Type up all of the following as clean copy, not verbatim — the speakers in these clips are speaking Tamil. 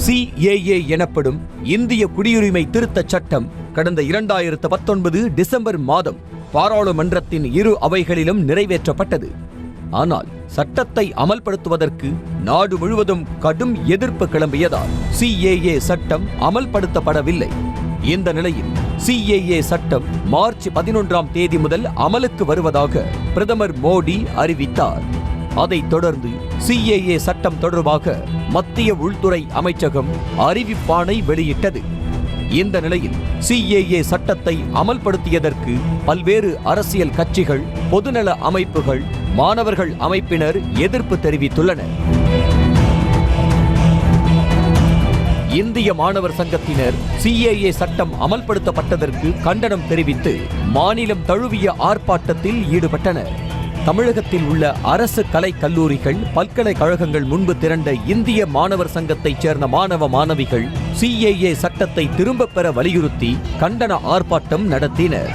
CAA எனப்படும் இந்திய குடியுரிமை திருத்தச் சட்டம் கடந்த 2019 டிசம்பர் மாதம் பாராளுமன்றத்தின் இரு அவைகளிலும் நிறைவேற்றப்பட்டது. ஆனால் சட்டத்தை அமல்படுத்துவதற்கு நாடு முழுவதும் கடும் எதிர்ப்பு கிளம்பியதால் CAA சட்டம் அமல்படுத்தப்படவில்லை. இந்த நிலையில் CAA சட்டம் மார்ச் 11ஆம் தேதி முதல் அமலுக்கு வருவதாக பிரதமர் மோடி அறிவித்தார். அதைத் தொடர்ந்து CAA சட்டம் தொடர்பாக மத்திய உள்துறை அமைச்சகம் அறிவிப்பாணை வெளியிட்டது. இந்த நிலையில் CAA சட்டத்தை அமல்படுத்தியதற்கு பல்வேறு அரசியல் கட்சிகள், பொதுநல அமைப்புகள், மாணவர்கள் அமைப்பினர் எதிர்ப்பு தெரிவித்துள்ளனர். இந்திய மாணவர் சங்கத்தினர் CAA சட்டம் அமல்படுத்தப்பட்டதற்கு கண்டனம் தெரிவித்து மாநிலம் தழுவிய ஆர்ப்பாட்டத்தில் ஈடுபட்டனர். தமிழகத்தில் உள்ள அரசு கலை கல்லூரிகள், பல்கலைக்கழகங்கள் முன்பு திரண்ட இந்திய மாணவர் சங்கத்தைச் சேர்ந்த மாணவ மாணவிகள் CAA சட்டத்தை திரும்பப் பெற வலியுறுத்தி கண்டன ஆர்ப்பாட்டம் நடத்தினர்.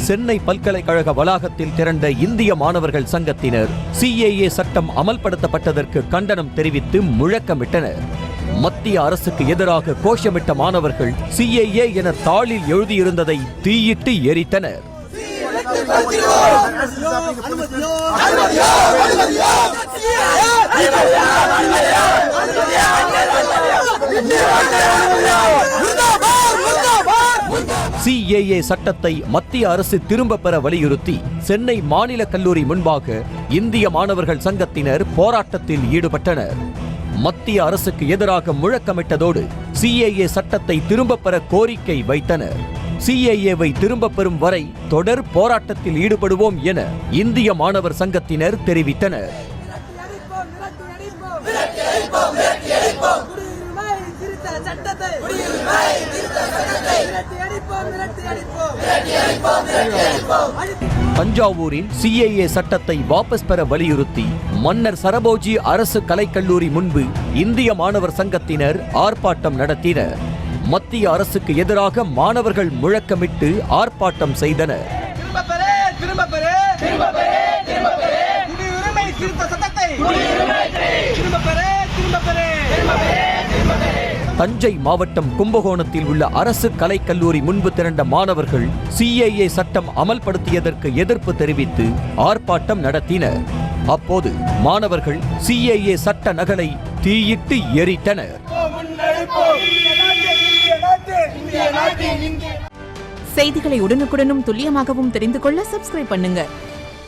சென்னை பல்கலைக்கழக வளாகத்தில் திரண்ட இந்திய மாணவர்கள் சங்கத்தினர் CAA சட்டம் அமல்படுத்தப்பட்டதற்கு கண்டனம் தெரிவித்து முழக்கமிட்டனர். மத்திய அரசுக்கு எதிராக கோஷமிட்ட மாணவர்கள் CAA என தாளில் எழுதியிருந்ததை தீயிட்டு எரித்தனர். CAA சட்டத்தை மத்திய அரசு திரும்ப பெற வலியுறுத்தி சென்னை மாநில கல்லூரி முன்பாக இந்திய மாணவர்கள் சங்கத்தினர் போராட்டத்தில் ஈடுபட்டனர். மத்திய அரசுக்கு எதிராக முழக்கமிட்டதோடு CAA சட்டத்தை திரும்பப் பெற கோரிக்கை வைத்தனர். CAA-வை திரும்பப் பெறும் வரை தொடர் போராட்டத்தில் ஈடுபடுவோம் என இந்திய மாணவர் சங்கத்தினர் தெரிவித்தனர். தஞ்சாவூரில் CAA சட்டத்தை வாபஸ் பெற வலியுறுத்தி மன்னர் சரபோஜி அரசு கலைக்கல்லூரி முன்பு இந்திய மாணவர் சங்கத்தினர் ஆர்ப்பாட்டம் நடத்தினர். மத்திய அரசுக்கு எதிராக மாணவர்கள் முழக்கமிட்டு ஆர்ப்பாட்டம் செய்தனர். தஞ்சை மாவட்டம் கும்பகோணத்தில் உள்ள அரசு கலைக்கல்லூரி முன்பு திரண்ட மாணவர்கள் CAA சட்டம் அமல்படுத்தியதற்கு எதிர்ப்பு தெரிவித்து ஆர்ப்பாட்டம் நடத்தினர். அப்போது மாணவர்கள் CAA சட்ட நகலை தீயிட்டு எரித்தனர். செய்திகளை உடனுக்குடனும் துல்லியமாகவும் தெரிந்து கொள்ள சப்ஸ்கிரைப் பண்ணுங்க.